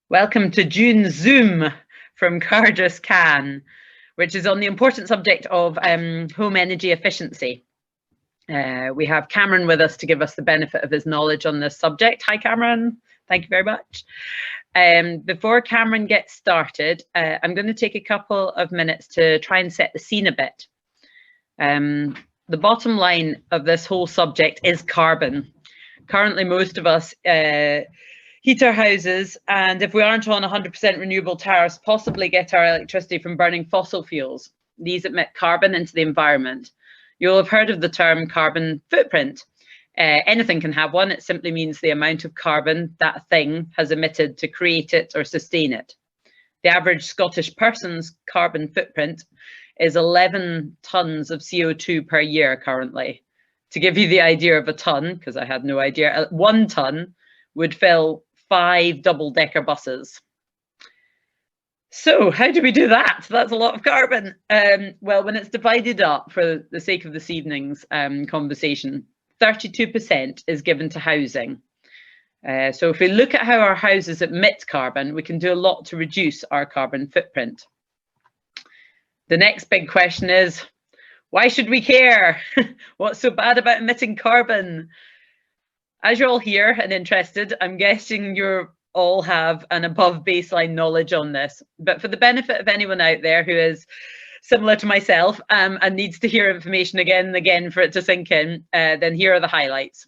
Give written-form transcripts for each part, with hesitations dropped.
Welcome to June's Zoom from Cardross Can, which is on the important subject of home energy efficiency. We have Cameron with us to give us the benefit of his knowledge on this subject. Hi, Cameron. Thank you very much. Before Cameron gets started, I'm going to take a couple of minutes to try and set the scene a bit. The bottom line of this whole subject is carbon. Currently, most of us heat our houses, and if we aren't on 100% renewable tariffs, possibly get our electricity from burning fossil fuels. These emit carbon into the environment. You'll have heard of the term carbon footprint. Anything can have one. It simply means the amount of carbon that thing has emitted to create it or sustain it. The average Scottish person's carbon footprint is 11 tonnes of CO2 per year currently. To give you the idea of a tonne, because I had no idea, 1 tonne would fill 5 double-decker buses. So how do we do that? That's a lot of carbon. Well, when it's divided up, for the sake of this evening's conversation, 32% is given to housing. So if we look at how our houses emit carbon, we can do a lot to reduce our carbon footprint. The next big question is, why should we care? What's so bad about emitting carbon? As you're all here and interested, I'm guessing you all have an above baseline knowledge on this. But for the benefit of anyone out there who is similar to myself and needs to hear information again and again for it to sink in, then here are the highlights.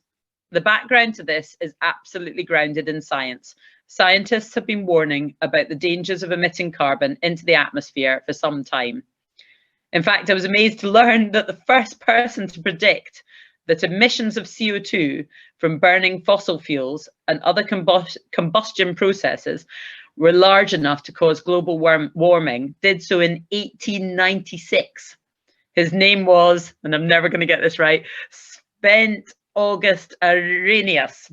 The background to this is absolutely grounded in science. Scientists have been warning about the dangers of emitting carbon into the atmosphere for some time. In fact, I was amazed to learn that the first person to predict that emissions of CO2 from burning fossil fuels and other combustion processes were large enough to cause global warming did so in 1896. His name was, and I'm never going to get this right, Svend August Arrhenius.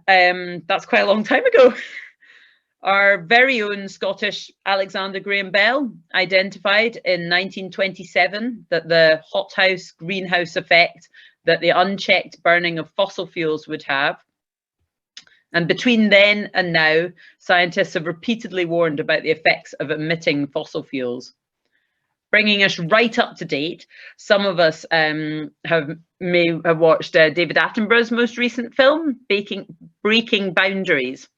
That's quite a long time ago. Our very own Scottish Alexander Graham Bell identified in 1927 that the hothouse greenhouse effect that the unchecked burning of fossil fuels would have. And between then and now, scientists have repeatedly warned about the effects of emitting fossil fuels. Bringing us right up to date, some of us may have watched David Attenborough's most recent film, Breaking Boundaries,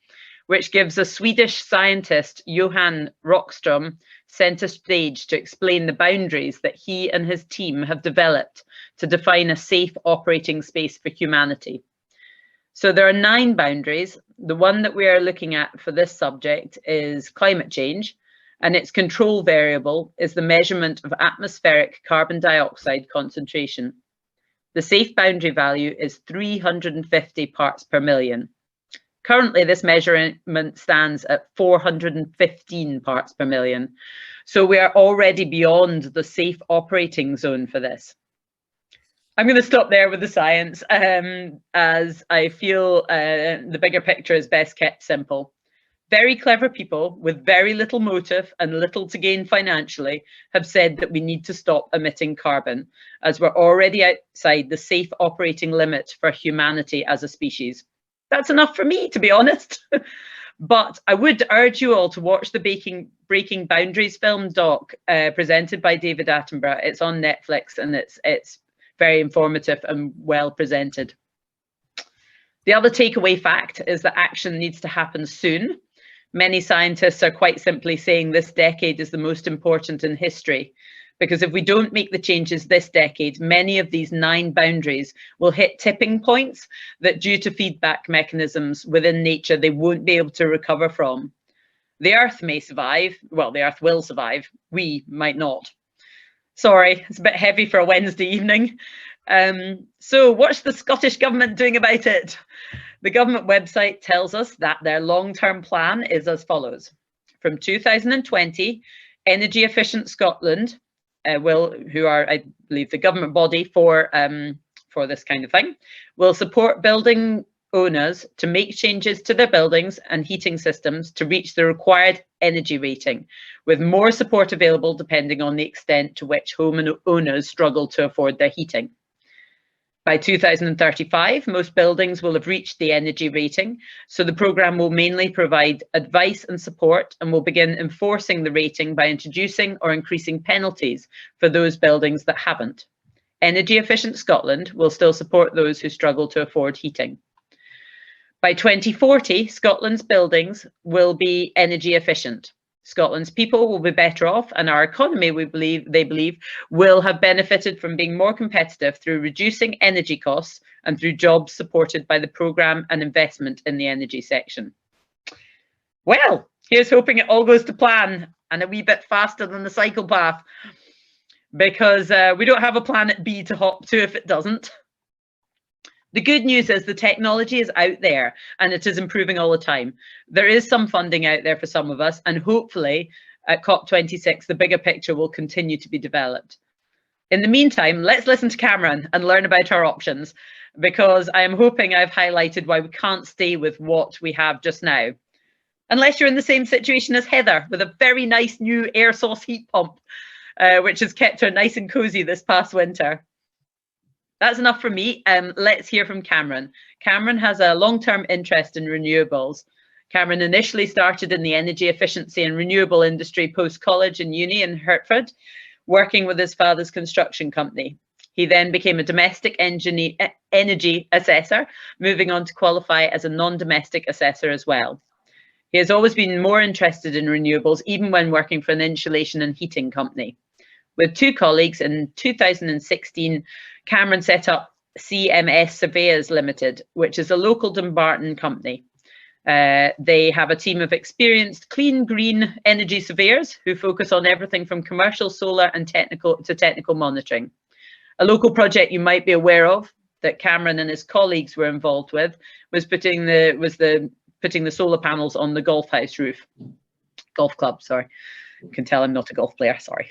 which gives a Swedish scientist, Johan Rockström, center stage to explain the boundaries that he and his team have developed to define a safe operating space for humanity. So there are 9 boundaries. The one that we are looking at for this subject is climate change, and its control variable is the measurement of atmospheric carbon dioxide concentration. The safe boundary value is 350 parts per million. Currently, this measurement stands at 415 parts per million. So we are already beyond the safe operating zone for this. I'm going to stop there with the science, as I feel the bigger picture is best kept simple. Very clever people with very little motive and little to gain financially have said that we need to stop emitting carbon, as we're already outside the safe operating limit for humanity as a species. That's enough for me, to be honest. But I would urge you all to watch the Breaking Boundaries film doc presented by David Attenborough. It's on Netflix and it's very informative and well presented. The other takeaway fact is that action needs to happen soon. Many scientists are quite simply saying this decade is the most important in history, because if we don't make the changes this decade, many of these 9 boundaries will hit tipping points that, due to feedback mechanisms within nature, they won't be able to recover from. The Earth may survive. Well, the Earth will survive. We might not. Sorry, it's a bit heavy for a Wednesday evening. So what's the Scottish Government doing about it? The government website tells us that their long-term plan is as follows. From 2020, Energy Efficient Scotland, who are, I believe, the government body for this kind of thing, will support building owners to make changes to their buildings and heating systems to reach the required energy rating, with more support available depending on the extent to which home owners struggle to afford their heating. By 2035, most buildings will have reached the energy rating, so the programme will mainly provide advice and support and will begin enforcing the rating by introducing or increasing penalties for those buildings that haven't. Energy Efficient Scotland will still support those who struggle to afford heating. By 2040, Scotland's buildings will be energy efficient. Scotland's people will be better off, and our economy, they believe, will have benefited from being more competitive through reducing energy costs and through jobs supported by the programme and investment in the energy section. Well, here's hoping it all goes to plan and a wee bit faster than the cycle path, because we don't have a planet B to hop to if it doesn't. The good news is the technology is out there and it is improving all the time. There is some funding out there for some of us, and hopefully at COP26, the bigger picture will continue to be developed. In the meantime, let's listen to Cameron and learn about our options, because I am hoping I've highlighted why we can't stay with what we have just now. Unless you're in the same situation as Heather with a very nice new air source heat pump, which has kept her nice and cozy this past winter. That's enough from me. Let's hear from Cameron. Cameron has a long-term interest in renewables. Cameron initially started in the energy efficiency and renewable industry post-college and uni in Hertford, working with his father's construction company. He then became a domestic energy assessor, moving on to qualify as a non-domestic assessor as well. He has always been more interested in renewables, even when working for an insulation and heating company. With two colleagues in 2016, Cameron set up CMS Surveyors Limited, which is a local Dumbarton company. They have a team of experienced clean green energy surveyors who focus on everything from commercial solar and technical monitoring. A local project you might be aware of that Cameron and his colleagues were involved with was putting the solar panels on the golf club, sorry. You can tell I'm not a golf player, sorry.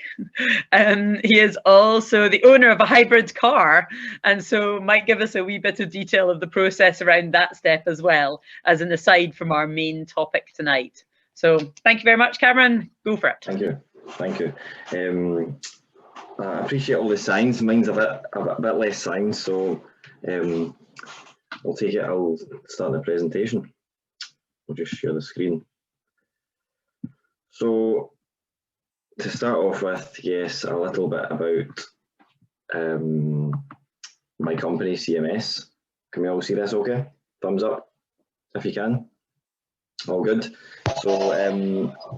He is also the owner of a hybrid car, and so might give us a wee bit of detail of the process around that step as well, as an aside from our main topic tonight. So thank you very much, Cameron. Go for it. Thank you. Thank you. I appreciate all the signs. Mine's a bit less signs, so I'll take it. I'll start the presentation. I'll just share the screen. So, to start off with, yes, a little bit about my company, CMS. Can we all see this okay? Thumbs up, if you can. All good. So,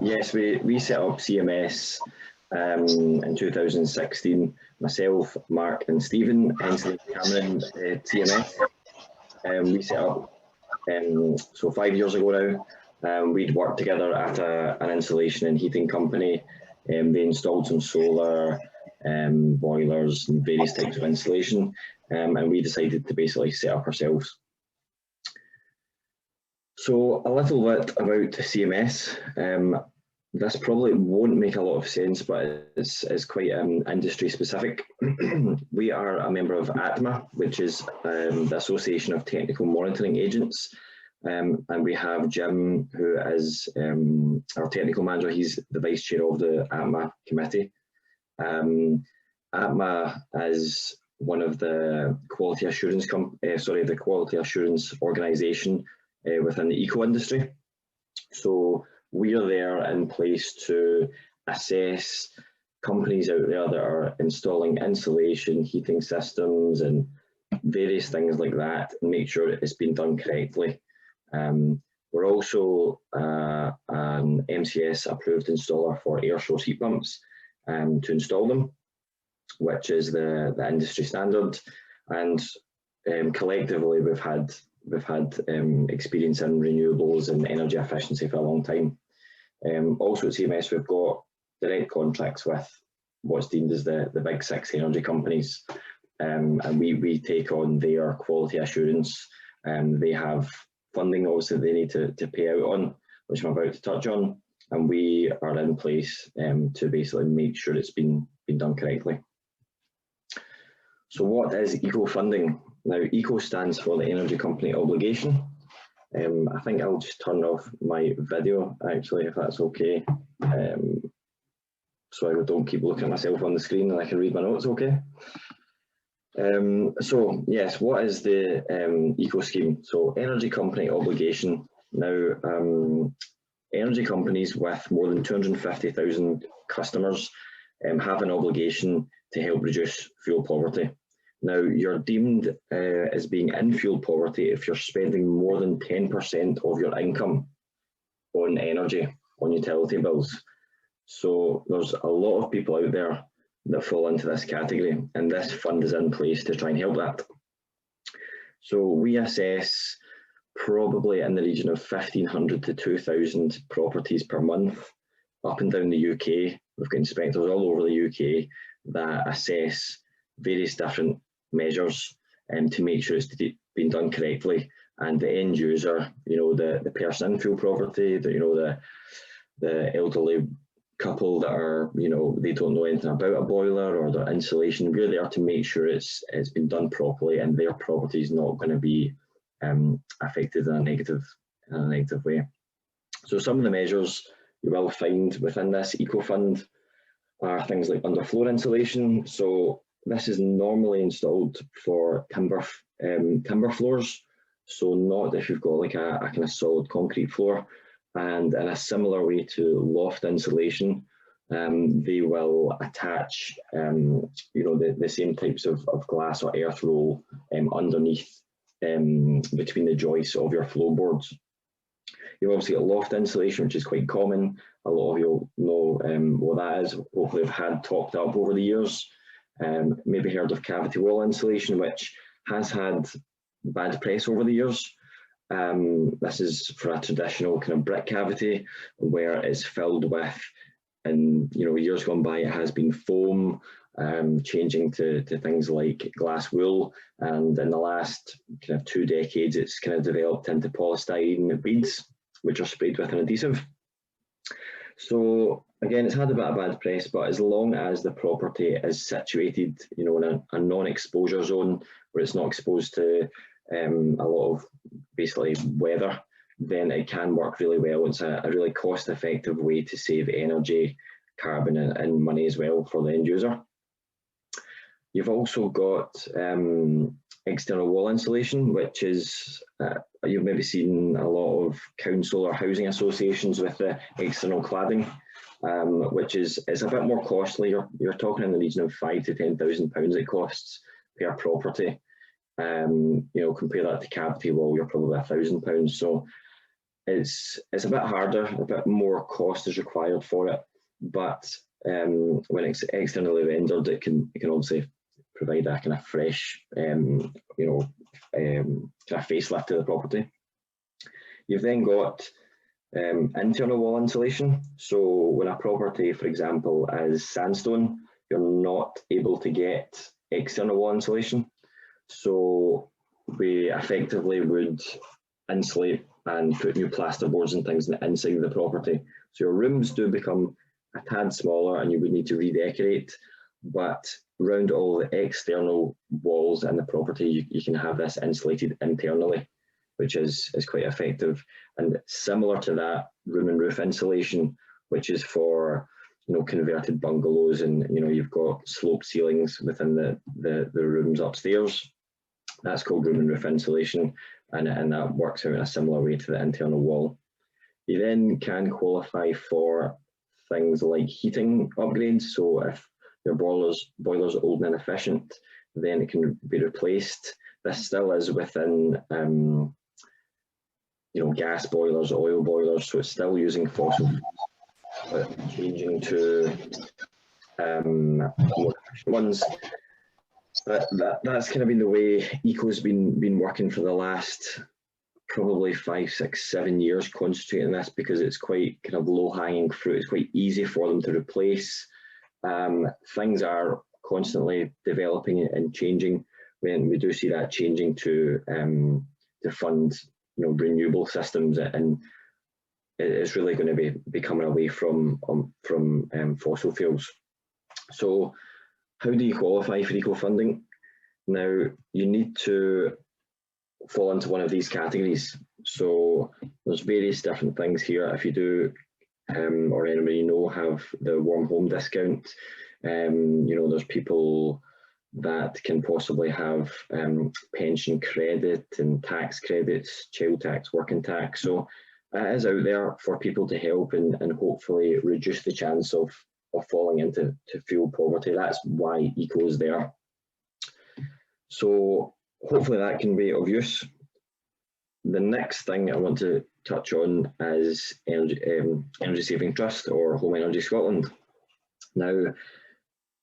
yes, we set up CMS in 2016. Myself, Mark and Stephen, hence Cameron, CMS. We set up, so 5 years ago now. We'd worked together at an insulation and heating company. They installed some solar boilers and various types of insulation, and we decided to basically set up ourselves. So a little bit about CMS. This probably won't make a lot of sense, but it's quite industry specific. We are a member of ATMA, which is the Association of Technical Monitoring Agents. And we have Jim, who is our technical manager. He's the vice chair of the ATMA committee. ATMA is one of the quality assurance organisation within the eco industry. So we are there in place to assess companies out there that are installing insulation, heating systems, and various things like that, and make sure it's been done correctly. We're also an MCS approved installer for air source heat pumps to install them, which is the industry standard. And collectively, we've had experience in renewables and energy efficiency for a long time. Also at CMS, we've got direct contracts with what's deemed as the big six energy companies, and we take on their quality assurance. They have funding obviously they need to pay out on, which I'm about to touch on, and we are in place to basically make sure it's been done correctly. So what is ECO funding? Now, ECO stands for the Energy Company Obligation. I think I'll just turn off my video actually, if that's okay, so I don't keep looking at myself on the screen and I can read my notes okay. So yes, what is the eco scheme? So energy company obligation. Now, energy companies with more than 250,000 customers have an obligation to help reduce fuel poverty. Now, you're deemed as being in fuel poverty if you're spending more than 10% of your income on energy, on utility bills. So there's a lot of people out there that fall into this category, and this fund is in place to try and help that. So we assess probably in the region of 1,500 to 2,000 properties per month up and down the UK. We've got inspectors all over the UK that assess various different measures to make sure it's being done correctly, and the end user, you know, the person in fuel poverty, the elderly couple that are, you know, they don't know anything about a boiler or their insulation, we're there to make sure it's been done properly and their property is not going to be affected in a negative way. So some of the measures you will find within this eco fund are things like underfloor insulation. So this is normally installed for timber floors, so not if you've got like a kind of solid concrete floor. And in a similar way to loft insulation, they will attach you know, the same types of glass or earth roll underneath between the joists of your floorboards. You've obviously got loft insulation, which is quite common. A lot of you know what that is. Hopefully have had topped up over the years. Maybe heard of cavity wall insulation, which has had bad press over the years. This is for a traditional kind of brick cavity where it's filled with, and you know, years gone by it has been foam, changing to things like glass wool, and in the last kind of 2 decades it's kind of developed into polystyrene beads, which are sprayed with an adhesive. So again, it's had a bit of bad press, but as long as the property is situated, you know, in a non-exposure zone where it's not exposed to a lot of basically weather, then it can work really well. It's a really cost-effective way to save energy, carbon and money as well for the end user. You've also got external wall insulation, which is, you've maybe seen a lot of council or housing associations with the external cladding, which is a bit more costly. You're talking in the region of £5,000 to £10,000 it costs per property. You know, compare that to cavity wall, you're probably £1,000. So it's a bit harder, a bit more cost is required for it. But when it's externally rendered, it can obviously provide a kind of fresh, you know, kind of facelift to the property. You've then got internal wall insulation. So when a property, for example, is sandstone, you're not able to get external wall insulation. So we effectively would insulate and put new plasterboards and things inside the property. So your rooms do become a tad smaller and you would need to redecorate, but around all the external walls in the property, you can have this insulated internally, which is quite effective. And similar to that, room and roof insulation, which is for, you know, converted bungalows, and you know, you've got sloped ceilings within the rooms upstairs. That's called room and roof insulation, and that works out in a similar way to the internal wall. You then can qualify for things like heating upgrades. So if your boiler's old and inefficient, then it can be replaced. This still is within you know, gas boilers, oil boilers, so it's still using fossil, but changing to more efficient ones. That's kind of been the way eco's been working for the last probably 5, 6, 7 years, concentrating this because it's quite kind of low-hanging fruit. It's quite easy for them to replace. Things are constantly developing and changing. When we do see that changing to fund, you know, renewable systems, and it's really going to be coming away from fossil fuels. So how do you qualify for eco funding? Now, you need to fall into one of these categories. So there's various different things here. If you do, or anybody you know, have the warm home discount, you know, there's people that can possibly have pension credit and tax credits, child tax, working tax. So it is out there for people to help and hopefully reduce the chance of falling into fuel poverty. That's why ECO is there. So hopefully that can be of use. The next thing I want to touch on is Energy Saving Trust, or Home Energy Scotland. Now,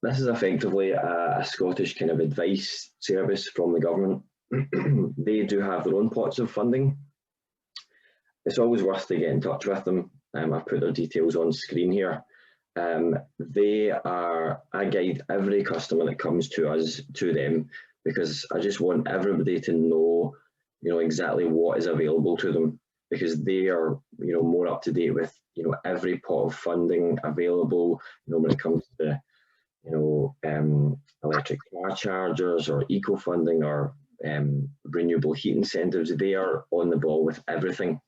this is effectively a Scottish kind of advice service from the government. They do have their own pots of funding. It's always worth to get in touch with them. I've put their details on screen here. I guide every customer that comes to us to them, because I just want everybody to know, exactly what is available to them, because they are, more up to date with, every pot of funding available, when it comes to, electric car chargers or eco funding or renewable heat incentives. They are on the ball with everything.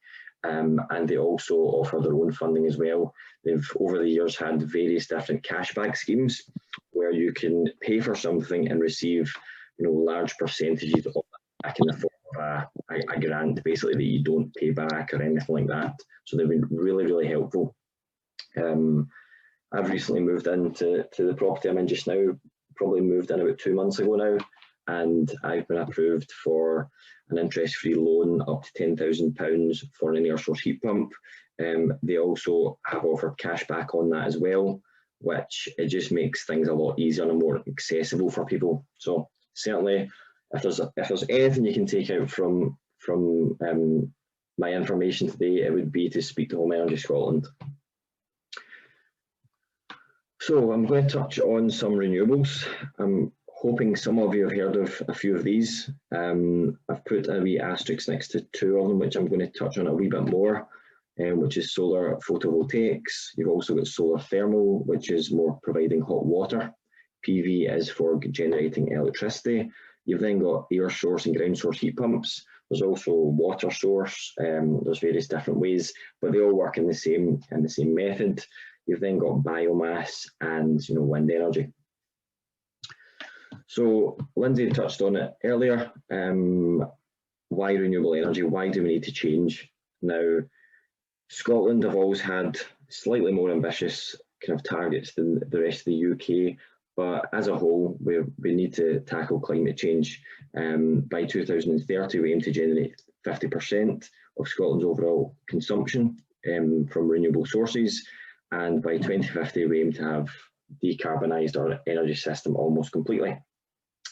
And they also offer their own funding as well. They've over the years had various different cashback schemes where you can pay for something and receive, large percentages of that in the form of a grant, basically, that you don't pay back or anything like that. So they've been really, really helpful. I've recently moved into the property I'm in just now, probably moved in about 2 months ago now, and I've been approved for an interest-free loan up to £10,000 for an air source heat pump. They also have offered cash back on that as well, which it just makes things a lot easier and more accessible for people. So certainly, if there's anything you can take out from my information today, it would be to speak to Home Energy Scotland. So I'm going to touch on some renewables. I'm hoping some of you have heard of a few of these. I've put a wee asterisk next to 2 of them, which I'm going to touch on a wee bit more, which is solar photovoltaics. You've also got solar thermal, which is more providing hot water. PV is for generating electricity. You've then got air source and ground source heat pumps. There's also water source. There's various different ways, but they all work in the same method. You've then got biomass and wind energy. So Lindsay touched on it earlier. Why renewable energy? Why do we need to change? Now, Scotland have always had slightly more ambitious kind of targets than the rest of the UK, but as a whole, we need to tackle climate change. By 2030, we aim to generate 50% of Scotland's overall consumption from renewable sources, and by 2050, we aim to have decarbonised our energy system almost completely.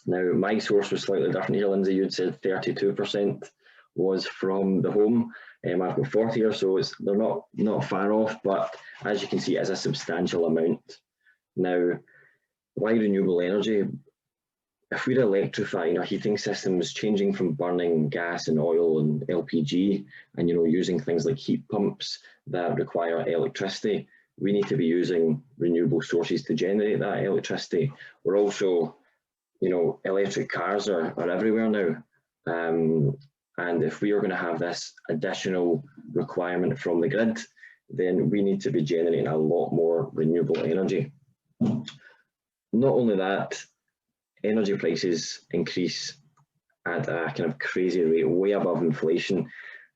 Now, my source was slightly different here, Lindsay. You'd said 32% was from the home. I've got 40 here, so they're not far off, but as you can see, it's a substantial amount. Now, why renewable energy? If we're electrifying our heating systems, changing from burning gas and oil and LPG, and using things like heat pumps that require electricity, we need to be using renewable sources to generate that electricity. We're also, electric cars are everywhere now. And if we are going to have this additional requirement from the grid, then we need to be generating a lot more renewable energy. Not only that, energy prices increase at a kind of crazy rate, way above inflation.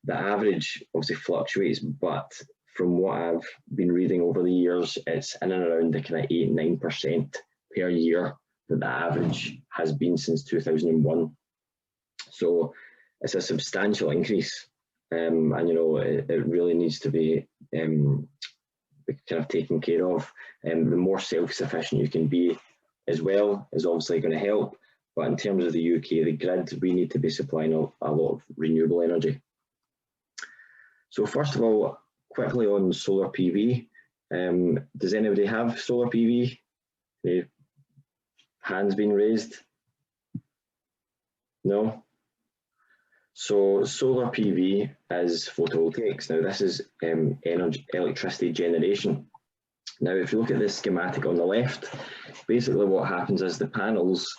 The average obviously fluctuates, but from what I've been reading over the years, it's in and around the kind of 8-9% per year that the average has been since 2001. So it's a substantial increase, and it really needs to be kind of taken care of. The more self-sufficient you can be as well is obviously going to help, but in terms of the UK, the grid, we need to be supplying a lot of renewable energy. So first of all, quickly on solar PV, does anybody have solar PV? Hands being raised? No? So solar PV is photovoltaics. Now this is electricity generation. Now if you look at this schematic on the left, basically what happens is the panels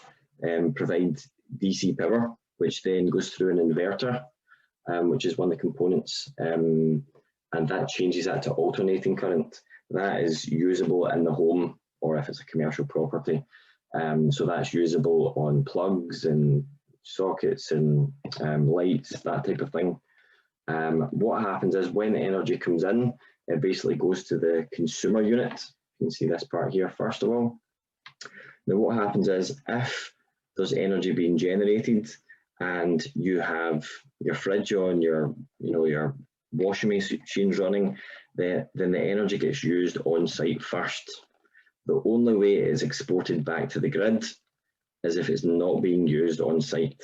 provide DC power, which then goes through an inverter, which is one of the components, and that changes that to alternating current. That is usable in the home or if it's a commercial property. So that's usable on plugs and sockets and lights, that type of thing. What happens is when energy comes in, it basically goes to the consumer unit. You can see this part here first of all. Now what happens is if there's energy being generated and you have your fridge on, your washing machines running, then the energy gets used on site first. The only way it is exported back to the grid is if it's not being used on site.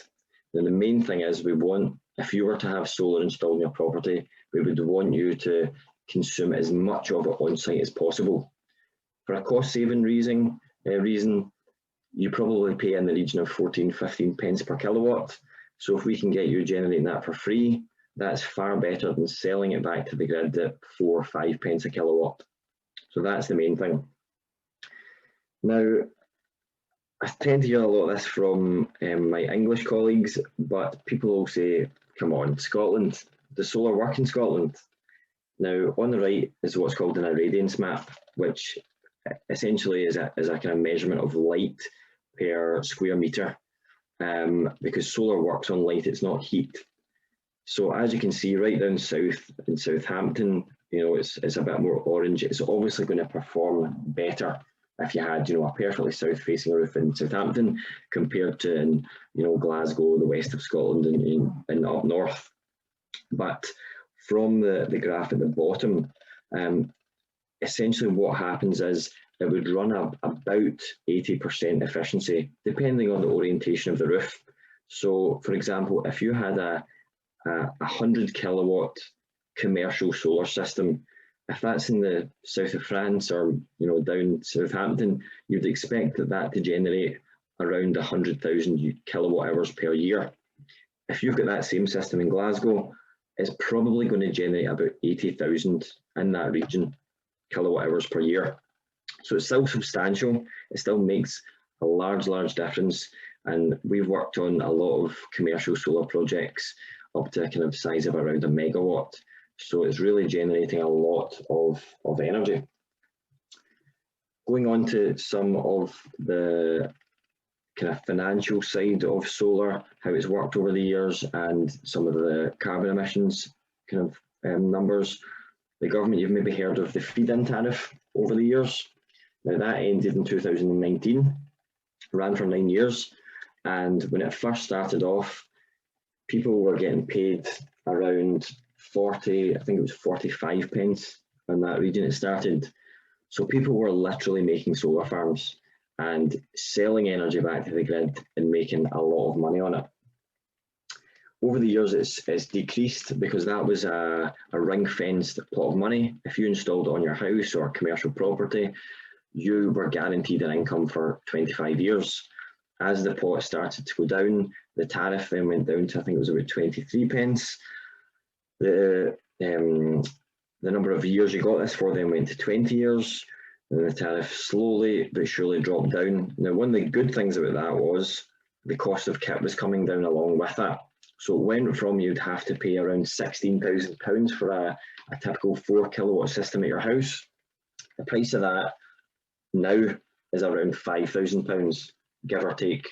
Now the main thing is we want, if you were to have solar installed in your property, we would want you to consume as much of it on site as possible. For a cost saving reason, you probably pay in the region of 14–15 pence per kilowatt. So if we can get you generating that for free, that's far better than selling it back to the grid at 4 or 5 pence a kilowatt. So that's the main thing. Now, I tend to hear a lot of this from my English colleagues, but people will say, come on, Scotland, does solar work in Scotland? Now, on the right is what's called an irradiance map, which essentially is a kind of measurement of light per square metre, because solar works on light, it's not heat. So as you can see right down south in Southampton, it's a bit more orange. It's obviously going to perform better if you had, a perfectly south-facing roof in Southampton compared to in, Glasgow, the west of Scotland, and up north. But from the graph at the bottom, essentially what happens is it would run up about 80% efficiency, depending on the orientation of the roof. So, for example, if you had a 100 kilowatt commercial solar system, if that's in the south of France or down Southampton, you'd expect that to generate around 100,000 kilowatt hours per year. If you've got that same system in Glasgow, it's probably going to generate about 80,000 in that region kilowatt hours per year. So it's still substantial. It still makes a large difference. And we've worked on a lot of commercial solar projects up to a kind of size of around a megawatt. So it's really generating a lot of energy. Going on to some of the kind of financial side of solar, how it's worked over the years, and some of the carbon emissions kind of numbers. The government, you've maybe heard of the feed-in tariff over the years. Now that ended in 2019, ran for 9 years. And when it first started off, people were getting paid around 40, I think it was 45 pence in that region it started. So people were literally making solar farms and selling energy back to the grid and making a lot of money on it. Over the years, it's decreased because that was a ring-fenced pot of money. If you installed it on your house or commercial property, you were guaranteed an income for 25 years. As the pot started to go down, the tariff then went down to, I think it was about 23 pence. The number of years you got this for then went to 20 years. And the tariff slowly but surely dropped down. Now, one of the good things about that was the cost of kit was coming down along with that. So it went from you'd have to pay around £16,000 for a typical 4 kilowatt system at your house. The price of that now is around £5,000, give or take,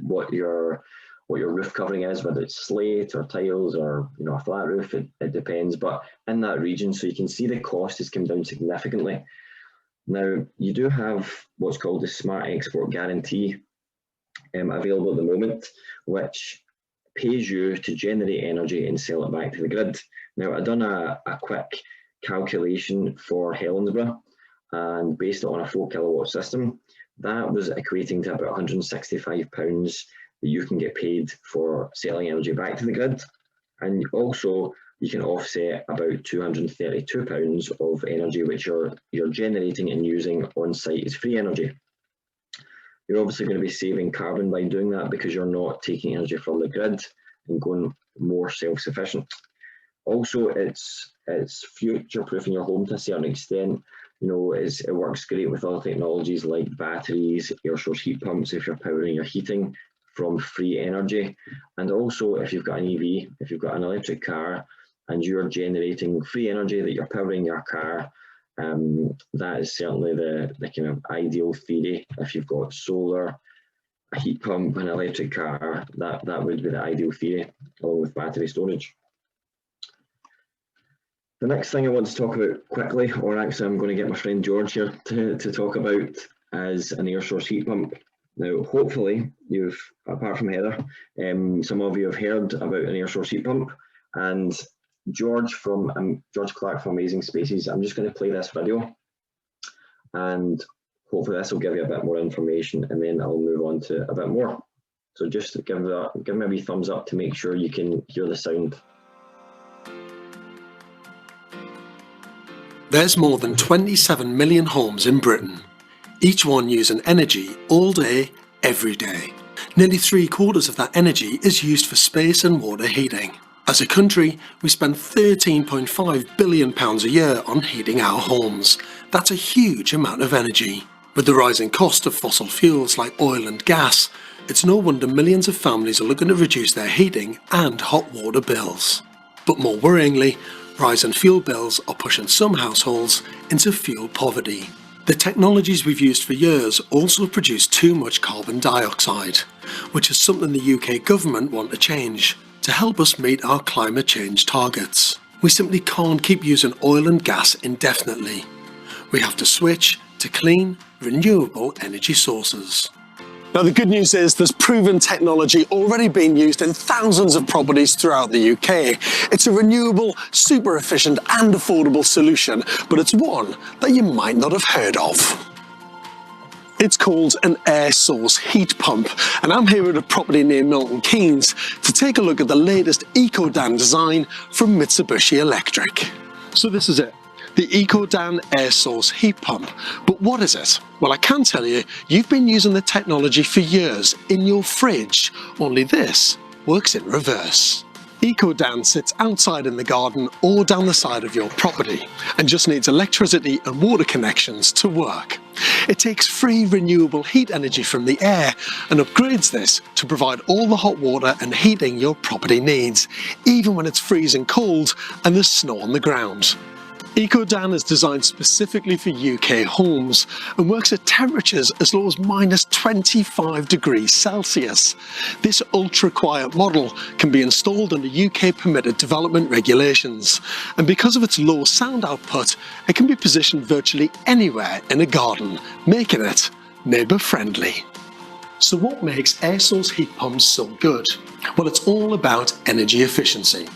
what your roof covering is, whether it's slate or tiles or a flat roof, it depends. But in that region, so you can see the cost has come down significantly. Now, you do have what's called the Smart Export Guarantee available at the moment, which pays you to generate energy and sell it back to the grid. Now, I've done a quick calculation for Helensburgh, and based on a 4 kilowatt system, that was equating to about £165 that you can get paid for selling energy back to the grid. And also, you can offset about £232 of energy which you're generating and using on site as free energy. You're obviously going to be saving carbon by doing that because you're not taking energy from the grid and going more self-sufficient. Also, it's future-proofing your home to a certain extent. It works great with other technologies like batteries, air source heat pumps if you're powering your heating from free energy. And also, if you've got an EV, if you've got an electric car, and you're generating free energy that you're powering your car, That is certainly the kind of ideal theory. If you've got solar, a heat pump, an electric car, that would be the ideal theory, along with battery storage. The next thing I want to talk about quickly, or actually I'm going to get my friend George here to talk about, is an air source heat pump. Now, hopefully, apart from Heather, some of you have heard about an air source heat pump. And George Clark from Amazing Spaces, I'm just going to play this video, and hopefully this will give you a bit more information, and then I'll move on to a bit more. So just give me a wee thumbs up to make sure you can hear the sound. There's more than 27 million homes in Britain, each one using energy all day, every day. Nearly 3/4 of that energy is used for space and water heating. As a country, we spend £13.5 billion a year on heating our homes. That's a huge amount of energy. With the rising cost of fossil fuels like oil and gas, it's no wonder millions of families are looking to reduce their heating and hot water bills. But more worryingly, rising fuel bills are pushing some households into fuel poverty. The technologies we've used for years also produce too much carbon dioxide, which is something the UK government want to change to help us meet our climate change targets. We simply can't keep using oil and gas indefinitely. We have to switch to clean, renewable energy sources. Now, the good news is there's proven technology already being used in thousands of properties throughout the UK. It's a renewable, super efficient and affordable solution, but it's one that you might not have heard of. It's called an air source heat pump, and I'm here at a property near Milton Keynes to take a look at the latest EcoDan design from Mitsubishi Electric. So this is it. The EcoDan air source heat pump. But what is it? Well, I can tell you, you've been using the technology for years in your fridge, only this works in reverse. EcoDan sits outside in the garden or down the side of your property and just needs electricity and water connections to work. It takes free renewable heat energy from the air and upgrades this to provide all the hot water and heating your property needs, even when it's freezing cold and there's snow on the ground. EcoDan is designed specifically for UK homes and works at temperatures as low as -25 degrees Celsius. This ultra-quiet model can be installed under UK permitted development regulations, and because of its low sound output, it can be positioned virtually anywhere in a garden, making it neighbour-friendly. So what makes air source heat pumps so good? Well, it's all about energy efficiency.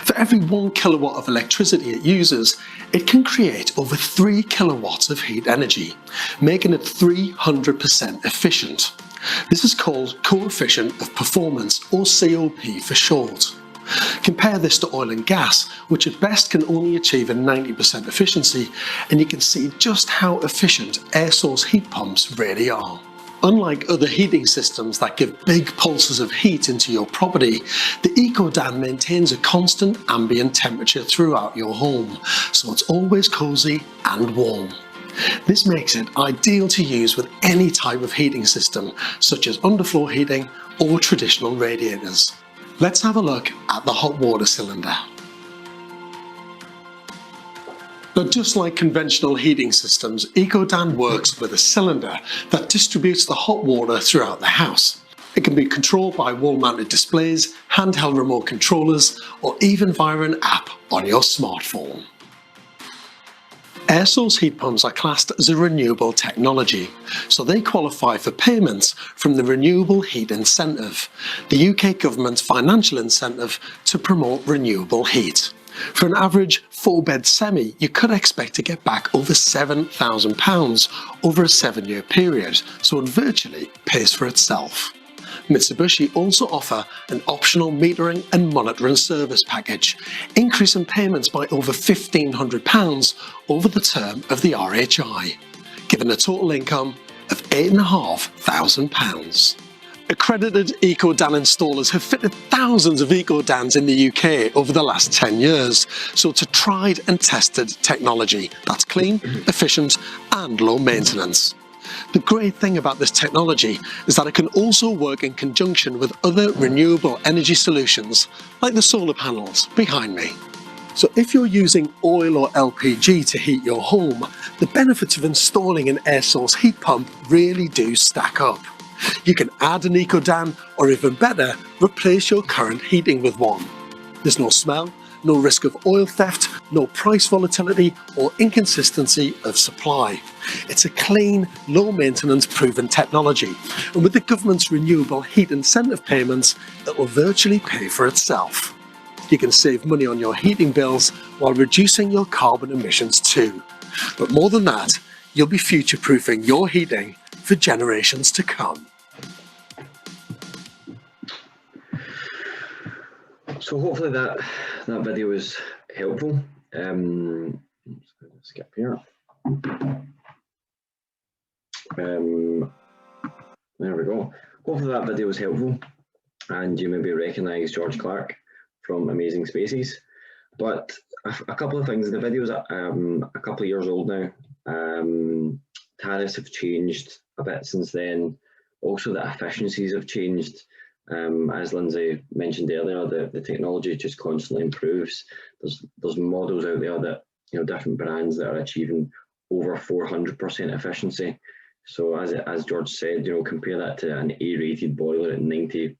For every 1 kilowatt of electricity it uses, it can create over 3 kilowatts of heat energy, making it 300% efficient. This is called coefficient of performance, or COP for short. Compare this to oil and gas, which at best can only achieve a 90% efficiency, and you can see just how efficient air source heat pumps really are. Unlike other heating systems that give big pulses of heat into your property, the EcoDan maintains a constant ambient temperature throughout your home, so it's always cosy and warm. This makes it ideal to use with any type of heating system, such as underfloor heating or traditional radiators. Let's have a look at the hot water cylinder. But just like conventional heating systems, EcoDan works with a cylinder that distributes the hot water throughout the house. It can be controlled by wall-mounted displays, handheld remote controllers, or even via an app on your smartphone. Air source heat pumps are classed as a renewable technology, so they qualify for payments from the Renewable Heat Incentive, the UK government's financial incentive to promote renewable heat. For an average 4-bed semi, you could expect to get back over £7,000 over a 7-year period, so it virtually pays for itself. Mitsubishi also offer an optional metering and monitoring service package, increasing payments by over £1,500 over the term of the RHI, giving a total income of £8,500. Accredited EcoDan installers have fitted thousands of EcoDans in the UK over the last 10 years, so it's a tried and tested technology that's clean, efficient and low maintenance. The great thing about this technology is that it can also work in conjunction with other renewable energy solutions like the solar panels behind me. So if you're using oil or LPG to heat your home, the benefits of installing an air source heat pump really do stack up. You can add an EcoDan, or even better, replace your current heating with one. There's no smell, no risk of oil theft, no price volatility or inconsistency of supply. It's a clean, low maintenance proven technology, and with the government's renewable heat incentive payments, it will virtually pay for itself. You can save money on your heating bills while reducing your carbon emissions too. But more than that, you'll be future-proofing your heating for generations to come. So hopefully that video was helpful. Skip here. There we go. Hopefully that video was helpful, and you maybe recognise George Clark from Amazing Spaces. But a couple of things. The video's a couple of years old now. Tariffs have changed a bit since then. Also, the efficiencies have changed. As Lindsay mentioned earlier, the technology just constantly improves. There's models out there that, different brands that are achieving over 400% efficiency. So as George said, compare that to an A-rated boiler at 92%.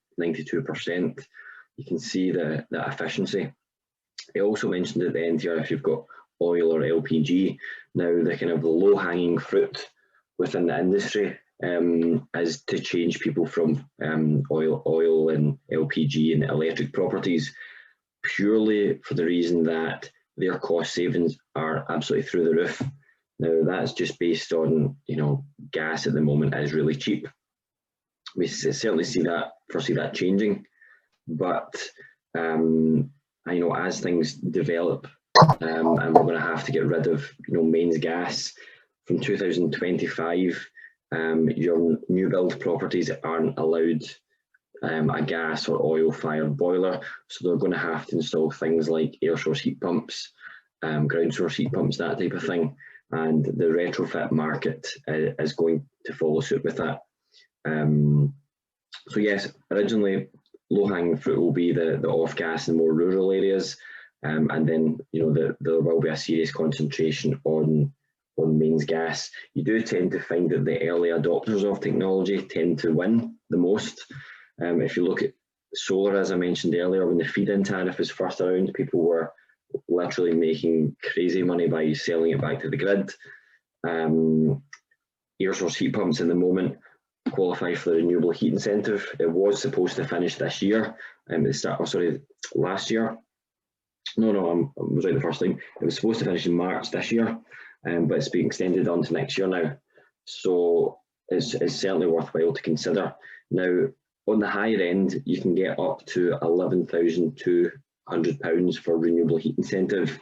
You can see the efficiency. He also mentioned at the end here, if you've got oil or LPG, now the kind of low-hanging fruit within the industry is to change people from oil and LPG and electric properties, purely for the reason that their cost savings are absolutely through the roof. Now that's just based on, gas at the moment is really cheap. We certainly foresee that changing, but as things develop, and we're going to have to get rid of mains gas from 2025. Your new build properties aren't allowed a gas or oil fired boiler, so they're going to have to install things like air source heat pumps, ground source heat pumps, that type of thing, and the retrofit market is going to follow suit with that. So yes, originally low-hanging fruit will be the off-gas in more rural areas, and then there will be a serious concentration on mains gas. You do tend to find that the early adopters of technology tend to win the most. If you look at solar, as I mentioned earlier, when the feed-in tariff was first around, people were literally making crazy money by selling it back to the grid. Air source heat pumps in the moment qualify for the renewable heat incentive. It was supposed to finish this year, last year. No, I was right the first time. It was supposed to finish in March this year, but it's being extended on to next year now. So it's certainly worthwhile to consider. Now, on the higher end, you can get up to £11,200 for renewable heat incentive,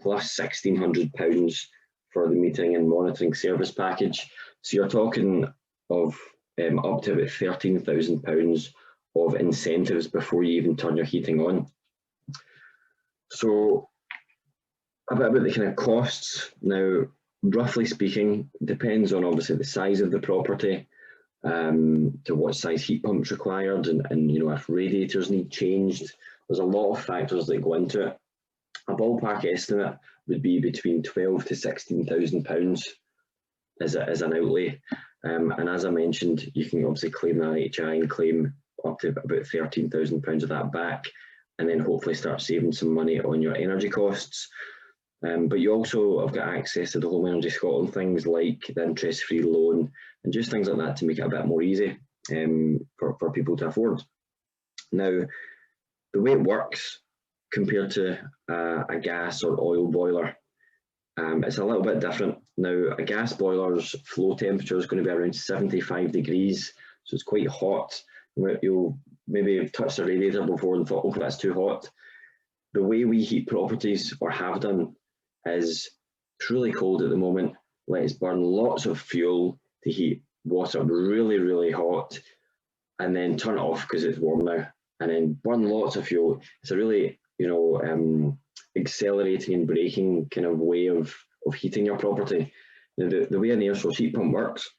plus £1,600 for the metering and monitoring service package. So you're talking of up to about £13,000 of incentives before you even turn your heating on. So a bit about the kind of costs. Now, roughly speaking, depends on obviously the size of the property, to what size heat pumps required, and if radiators need changed. There's a lot of factors that go into it. A ballpark estimate would be between £12,000 to £16,000 as an outlay. And as I mentioned, you can obviously claim that HI and claim up to about £13,000 of that back, and then hopefully start saving some money on your energy costs. But you also have got access to the Home Energy Scotland things like the interest-free loan and just things like that to make it a bit more easy for people to afford. Now, the way it works compared to a gas or oil boiler, it's a little bit different. Now, a gas boiler's flow temperature is going to be around 75 degrees, so it's quite hot. You'll maybe touch the radiator before and thought, okay, that's too hot. The way we heat properties, or have done, is truly cold at the moment. Let's burn lots of fuel to heat water really, really hot, and then turn it off because it's warm now, and then burn lots of fuel. It's a really, accelerating and braking kind of way of heating your property. Now, the way an air source heat pump works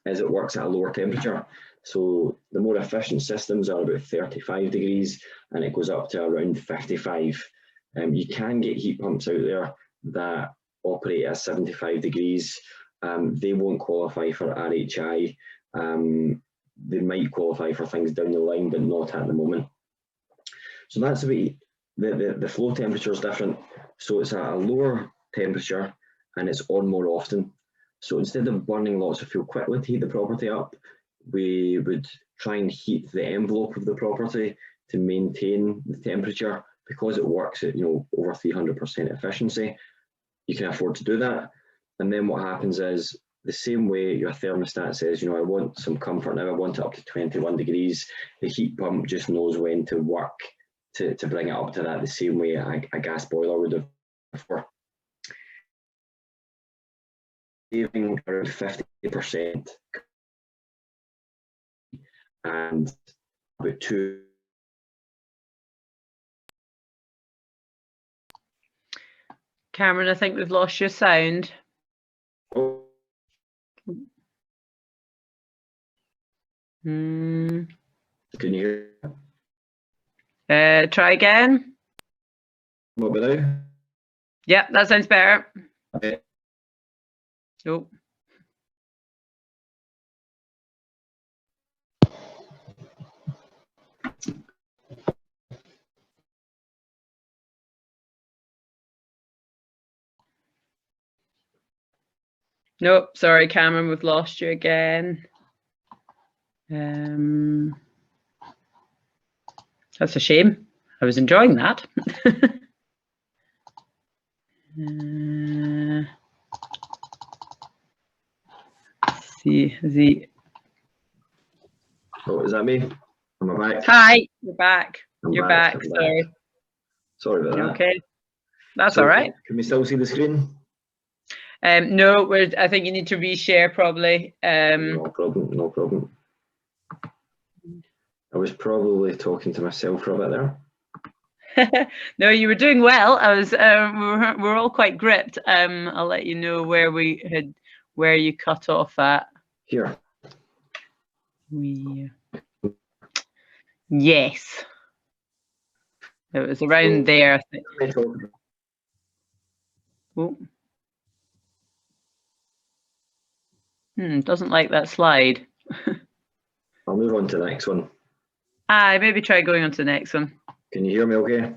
is it works at a lower temperature. So the more efficient systems are about 35 degrees, and it goes up to around 55. You can get heat pumps out there that operate at 75 degrees. They won't qualify for RHI. They might qualify for things down the line, but not at the moment. So that's the way the flow temperature is different. So it's at a lower temperature and it's on more often. So instead of burning lots of fuel quickly to heat the property up, we would try and heat the envelope of the property to maintain the temperature. Because it works at over 300% efficiency, you can afford to do that. And then what happens is, the same way your thermostat says, I want some comfort now, I want it up to 21 degrees, the heat pump just knows when to work to bring it up to that, the same way a gas boiler would have before. Saving around 50% and about 2. Cameron, I think we've lost your sound. Oh. Can you hear? Try again. What about now? Yeah, that sounds better. Okay. Oh. Nope, sorry, Cameron, we've lost you again. That's a shame. I was enjoying that. See. Oh, is that me? Am I back? Hi, you're back. You're back. Sorry. Sorry about that. Okay, that's all right. Can we still see the screen? No, I think you need to reshare probably. No problem. I was probably talking to myself for a bit there. No, you were doing well. I was. We're all quite gripped. I'll let you know where you cut off at. Here. Yes. It was around there, I think. Oh. Doesn't like that slide. I'll move on to the next one. Maybe try going on to the next one. Can you hear me okay?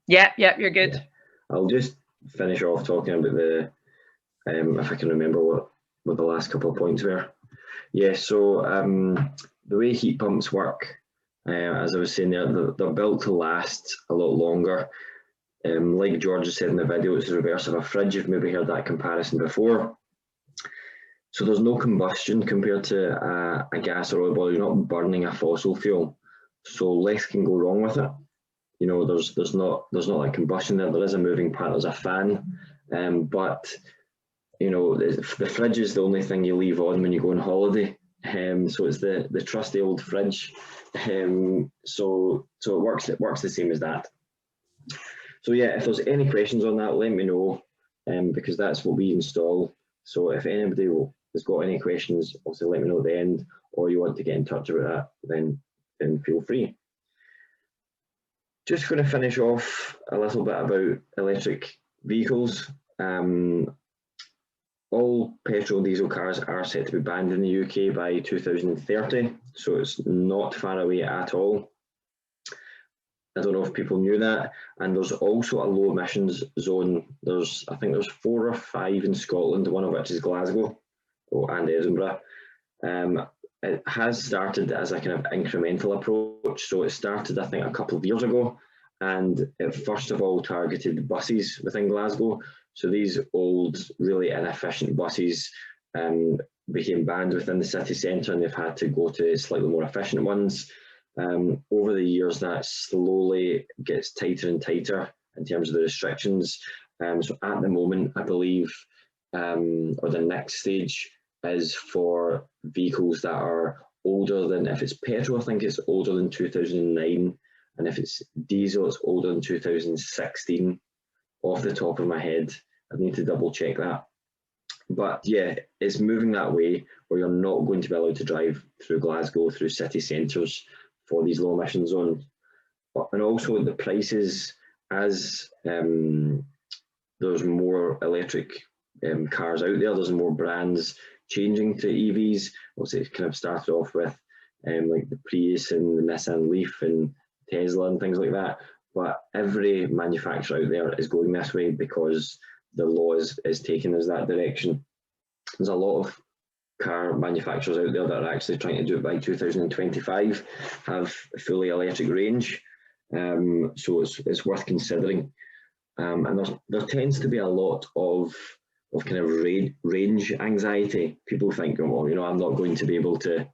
Yeah, you're good. Yeah. I'll just finish off talking about the, if I can remember what the last couple of points were. Yeah, so the way heat pumps work, as I was saying there, they're built to last a lot longer. Like George has said in the video, it's the reverse of a fridge. You've maybe heard that comparison before. So there's no combustion compared to a gas or oil boiler. You're not burning a fossil fuel, so less can go wrong with it. There's not like combustion there. There is a moving part. There's a fan, but the fridge is the only thing you leave on when you go on holiday. So it's the trusty old fridge. So it works the same as that. So yeah, if there's any questions on that, let me know, because that's what we install. So if anybody has got any questions, also let me know at the end, or you want to get in touch about that, then feel free. Just going to finish off a little bit about electric vehicles. All petrol and diesel cars are set to be banned in the UK by 2030, so it's not far away at all. I don't know if people knew that. And there's also a low emissions zone. I think there's 4 or 5 in Scotland, one of which is Glasgow and Edinburgh. It has started as a kind of incremental approach. So it started, I think, a couple of years ago, and it first of all targeted buses within Glasgow. So these old, really inefficient buses became banned within the city centre, and they've had to go to slightly more efficient ones. Over the years, that slowly gets tighter and tighter in terms of the restrictions. So at the moment, I believe, or the next stage is for vehicles that are older than, if it's petrol, I think it's older than 2009, and if it's diesel, it's older than 2016, off the top of my head. I need to double check that. But yeah, it's moving that way where you're not going to be allowed to drive through Glasgow, through city centres for these low emission zones. And also the prices as there's more electric cars out there, there's more brands changing to EVs. Obviously, it kind of started off with like the Prius and the Nissan Leaf and Tesla and things like that. But every manufacturer out there is going this way because the law is taking us that direction. There's a lot of car manufacturers out there that are actually trying to do it by 2025, have a fully electric range. So it's worth considering. And there tends to be a lot of kind of range anxiety. People think, well, you know, I'm not going to be able to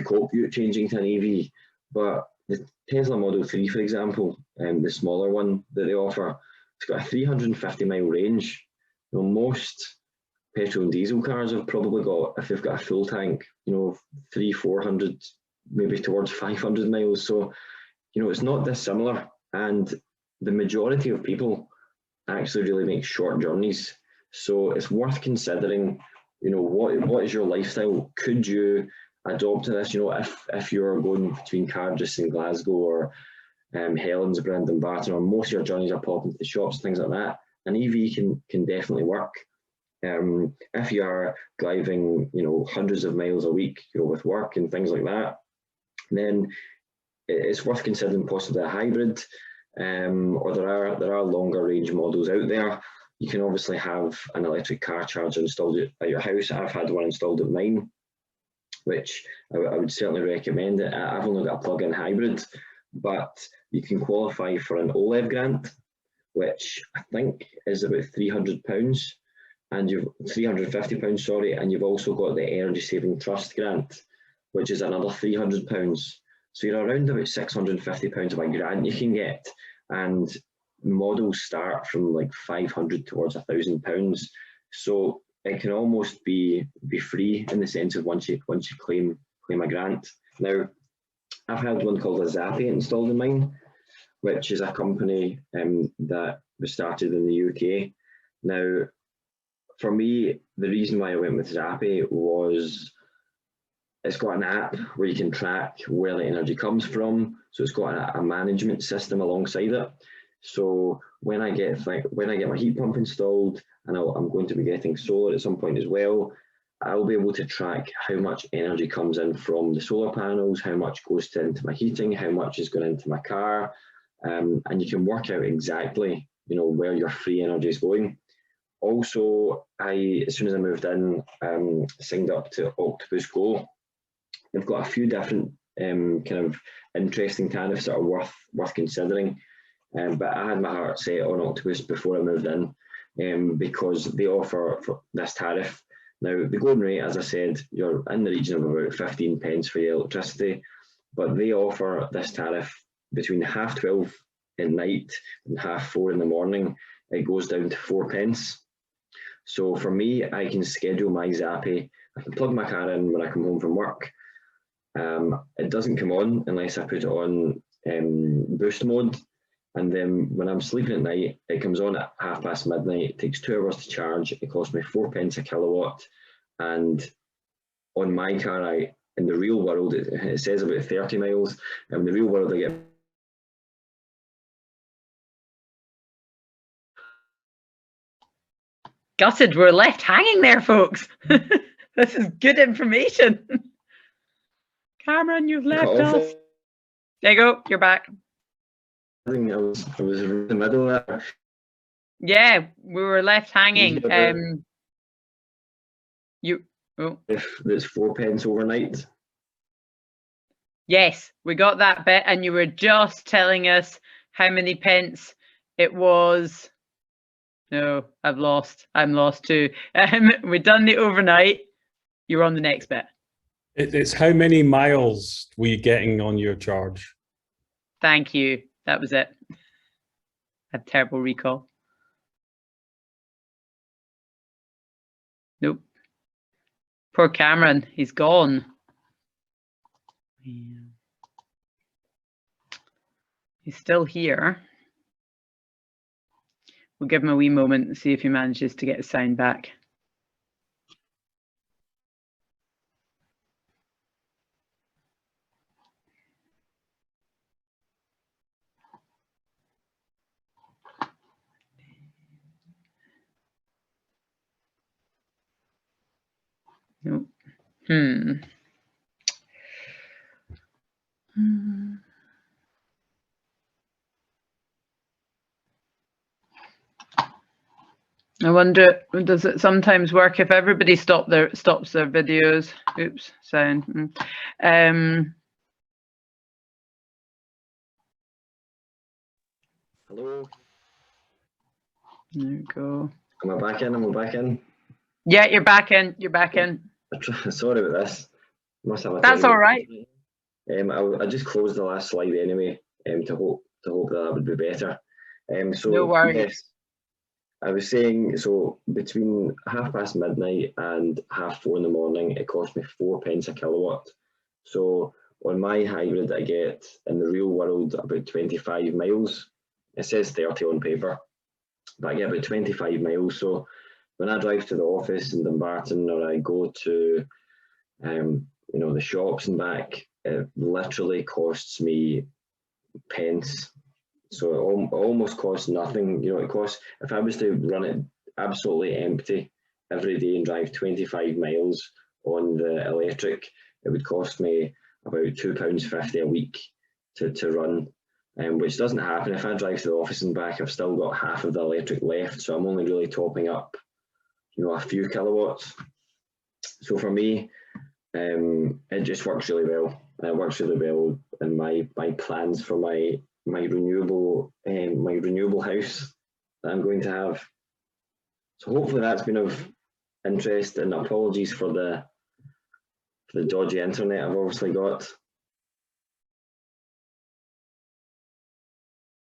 cope with changing to an EV. But the Tesla Model 3, for example, the smaller one that they offer, it's got a 350-mile range. You know, most petrol and diesel cars have probably got, if they've got a full tank, you know, 300-400, maybe towards 500 miles. So, you know, it's not dissimilar. And the majority of people actually really make short journeys. So it's worth considering, you know, what is your lifestyle? Could you adopt to this? You know, if you're going between Cardross and Glasgow, or Helens, Brandon, Barton, or most of your journeys are popping to the shops, things like that, an EV can definitely work. If you are driving, you know, hundreds of miles a week, you know, with work and things like that, then it's worth considering possibly a hybrid. Or there are longer range models out there. You can obviously have an electric car charger installed at your house. I've had one installed at mine, which I would certainly recommend it. I've only got a plug-in hybrid, but you can qualify for an OLEV grant, which I think is about £300, and you've £350, sorry, and you've also got the Energy Saving Trust grant, which is another £300. So you're around about £650 of a grant you can get, and models start from like 500 towards £1,000. So it can almost be free in the sense of once you claim a grant. Now, I've had one called a Zappi installed in mine, which is a company that was started in the UK. Now, for me, the reason why I went with Zappi was it's got an app where you can track where the energy comes from. So it's got a management system alongside it. So when I get my heat pump installed, and I'm going to be getting solar at some point as well, I'll be able to track how much energy comes in from the solar panels, how much goes into my heating, how much is going into my car, and you can work out exactly, you know, where your free energy is going. Also, as soon as I moved in, signed up to Octopus Go. They've got a few different kind of interesting tariffs that are worth considering. But I had my heart set on Octopus before I moved in, because they offer for this tariff. Now, the going rate, as I said, you're in the region of about 15 pence for your electricity, but they offer this tariff between 12:30 at night and 4:30 in the morning. It goes down to 4 pence. So for me, I can schedule my Zappi. I can plug my car in when I come home from work. It doesn't come on unless I put it on boost mode. And then when I'm sleeping at night, it comes on at midnight. It takes 2 hours to charge. It costs me 4 pence a kilowatt. And on my car, in the real world, it says about 30 miles. In the real world, I get Gutted, we're left hanging there, folks. This is good information. Cameron, you've left us. There you go, you're back. I think I was in the middle of that. Yeah, we were left hanging. If it's 4 pence overnight. Yes, we got that bit, and you were just telling us how many pence it was. No, I'm lost too. We've done the overnight. You're on the next bit. It's how many miles were you getting on your charge? Thank you. That was it. A terrible recall. Nope. Poor Cameron, he's gone. Yeah. He's still here. We'll give him a wee moment and see if he manages to get his sound back. I wonder, does it sometimes work if everybody stops their videos? Oops, sound. Hello. There we go. Am I back in? Am I back in? Yeah, you're back in. You're back in. Sorry about this. Must have a That's all right. I just closed the last slide anyway, to hope that would be better. So No worries. Yes, I was saying, so between midnight and 4:30 in the morning, it cost me 4p a kilowatt. So on my hybrid, I get in the real world about 25 miles. It says 30 on paper, but I get about 25 miles. So when I drive to the office in Dumbarton, or I go to, the shops and back, it literally costs me pence. So it almost costs nothing. It costs, if I was to run it absolutely empty every day and drive 25 miles on the electric, it would cost me about £2.50 a week to run, which doesn't happen. If I drive to the office and back, I've still got half of the electric left, so I'm only really topping up, a few kilowatts. So for me, it just works really well. It works really well in my plans for my renewable house that I'm going to have. So hopefully that's been of interest, and apologies for the dodgy internet I've obviously got.